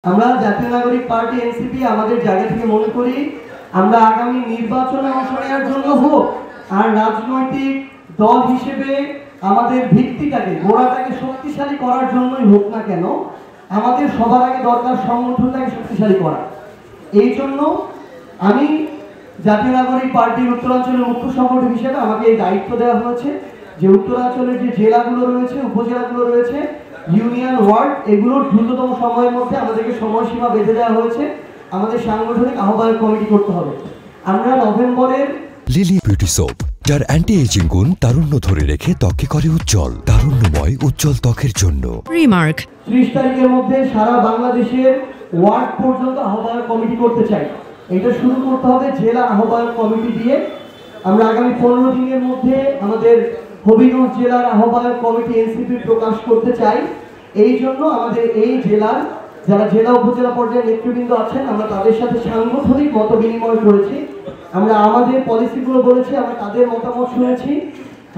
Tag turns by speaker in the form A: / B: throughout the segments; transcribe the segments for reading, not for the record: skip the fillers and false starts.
A: আমরা জাতীয় নাগরিক পার্টি এনসিপি আমাদের জায়গা থেকে মনে করি আমরা আগামী নির্বাচনে অংশ নেওয়ার জন্য হোক আর রাজনৈতিক দল হিসেবে আমাদের ভিত্তিটাকে গোড়াটাকে শক্তিশালী করার জন্যই হোক না কেন আমাদের সবার আগে দরকার সংগঠনটাকে শক্তিশালী করা। এই জন্য আমি জাতীয় নাগরিক পার্টির উত্তরাঞ্চলের মুখ্য সংগঠক হিসেবে আমাকে এই দায়িত্ব দেওয়া হয়েছে যে উত্তরাঞ্চলের যে জেলাগুলো রয়েছে, উপজেলাগুলো রয়েছে, ইউনিয়ন, ওয়ার্ড, এগুলোর দ্রুততম সময়ের মধ্যে আমাদেরকে সময়সীমা বেঁধে দেওয়া হয়েছে। আমাদের সাংগঠনিক আহ্বায়ক কমিটি করতে হবে। আমরা নভেম্বরের
B: লিলি বিউটি সোপ, যার অ্যান্টি এজিং গুণ তারুণ্য ধরে রেখে ত্বকে করে উজ্জ্বল, তারুণ্যময় উজ্জ্বল ত্বকের জন্য।
C: রিমার্ক
A: 30 তারিখের মধ্যে সারা বাংলাদেশের ওয়ার্ড পর্যন্ত আহ্বায়ক কমিটি করতে চাই। এটা শুরু করতে হবে জেলা আহ্বায়ক কমিটি দিয়ে। আমরা আগামী 15 দিনের মধ্যে আমাদের হবিগঞ্জ জেলার আহ্বায়ক কমিটি এনসিপি প্রকাশ করতে চাই। এই জন্য আমাদের এই জেলার যারা জেলা উপজেলা পর্যায়ে নেতৃবৃন্দ আছেন আমরা তাদের সাথে সাংগঠনিক মত বিনিময় করেছি। আমরা আমাদের পলিসিগুলো বলেছি, আমরা তাদের মতামত শুনেছি।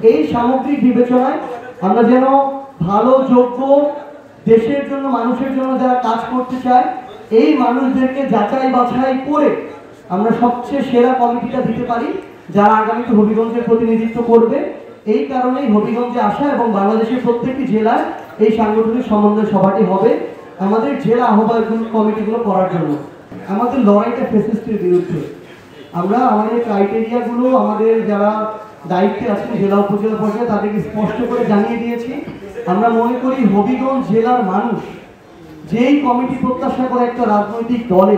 A: এই সামগ্রিক বিবেচনায় আমরা যেন ভালো, যোগ্য, দেশের জন্য, মানুষের জন্য যারা কাজ করতে চায় এই মানুষদেরকে যাচাই বাছাই করে আমরা সবচেয়ে সেরা কমিটিটা দিতে পারি যারা আগামীতে হবিগঞ্জের প্রতিনিধিত্ব করবে। এই কারণেই হবিগঞ্জে আসা এবং বাংলাদেশের প্রত্যেকটি জেলায় এই সাংগঠনিক সমন্বয় সভাটি হবে আমাদের জেলা আহ্বায়ক কমিটিগুলো করার জন্য। আমাদের লড়াইটা ফ্যাসিস্টের বিরুদ্ধে। আমরা আমাদের ক্রাইটেরিয়াগুলো আমাদের যারা দায়িত্বে আছেন জেলা উপজেলা পর্যায়ে তাদেরকে স্পষ্ট করে জানিয়ে দিয়েছি। আমরা মনে করি হবিগঞ্জ জেলার মানুষ যেই কমিটি প্রত্যাশা করে একটা রাজনৈতিক দলে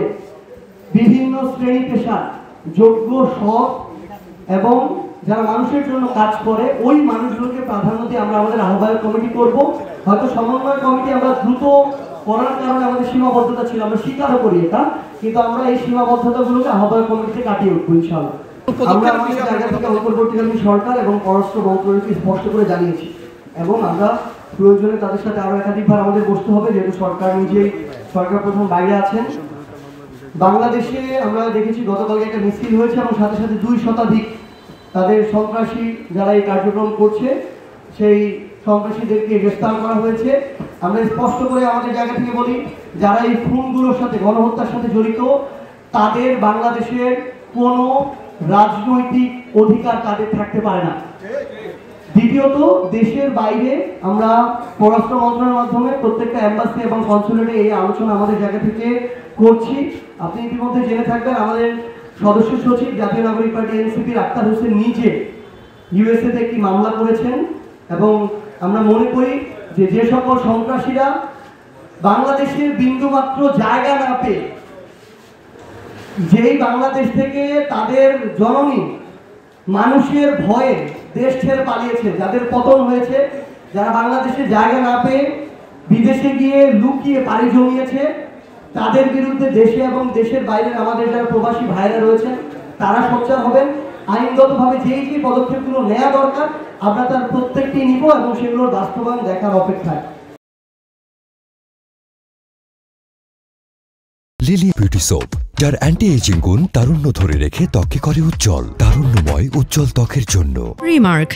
A: বিভিন্ন শ্রেণী পেশা, যোগ্য, সৎ এবং যারা মানুষের জন্য কাজ করে ওই মানুষগুলোকে প্রাধান্য দিয়ে আমরা আমাদের আহ্বায়ক কমিটি করব। হয়তো সমন্বয় কমিটি আমরা দ্রুত করার কারণে আমাদের সীমাবদ্ধতা ছিল, আমরা স্বীকারও করি এটা, কিন্তু আমরা এই সীমাবদ্ধতাগুলোকে আহ্বায়ক কমিটিতে কাটিয়ে উঠবো ইনশাআল্লাহ। আমরা আমাদের জায়গা থেকে অন্তর্বর্তীকালীন সরকার এবং পররাষ্ট্র মন্ত্রণালয়কে স্পষ্ট করে জানিয়েছি এবং আমরা প্রয়োজনে তাদের সাথে আরো একাধিকবার আমাদের বসতে হবে, যেহেতু সরকার নিজেই সরকার প্রধান বাইরে আছেন। বাংলাদেশে আমরা দেখেছি গতকালকে একটা মিছিল হয়েছে এবং সাথে সাথে 2 শতাধিক তাদের সন্ত্রাসী যারা এই কার্যক্রম করছে সেই সন্ত্রাসীদেরকে গ্রেফতার করা হয়েছে। আমরা স্পষ্ট করে আমাদের জায়গা থেকে বলি যারা এই খুনগুলোর সাথে, গণহত্যার সাথে জড়িত তাদের বাংলাদেশের কোনো রাজনৈতিক অধিকার তাদের থাকতে পারে না। দ্বিতীয়ত, দেশের বাইরে আমরা পররাষ্ট্র মন্ত্রণালয়ের মাধ্যমে প্রত্যেকটা এম্বাসি এবং কনসুলেটে এই আলোচনা আমাদের জায়গা থেকে করছি। আপনি ইতিমধ্যে জেনে থাকবেন আমাদের সদস্য সচিব জাতীয় নাগরিক পার্টি এনসিপির আক্তার হোসেন নিজে ইউএসএতে একটি মামলা করেছেন এবং আমরা মনে করি যে যে সকল সন্ত্রাসীরা বাংলাদেশের বিন্দুমাত্র জায়গা না পেয়ে যেই বাংলাদেশ থেকে তাদের জননী মানুষের ভয়ে দেশ ছেড়ে পালিয়েছে, যাদের পতন হয়েছে, যারা বাংলাদেশে জায়গা না পেয়ে বিদেশে গিয়ে লুকিয়ে পাড়ি জমিয়েছে, তাদের বিরুদ্ধে দেশে এবং দেশের বাইরের আমাদের যারা প্রবাসী ভাইরা রয়েছেন তারা সোচ্চার হবেন। আইনগতভাবে যেই যে পদক্ষেপগুলো নেওয়া দরকার আমরা তার প্রত্যেকটি নিব এবং সেগুলোর বাস্তবায়ন দেখার অপেক্ষায়।
B: লিলি বিউটি সোপ, যার অ্যান্টি এজিং গুণ তারুণ্য ধরে রেখে ত্বকে করে উজ্জ্বল, তারুণ্যময় উজ্জ্বল ত্বকের জন্য।
C: রিমার্ক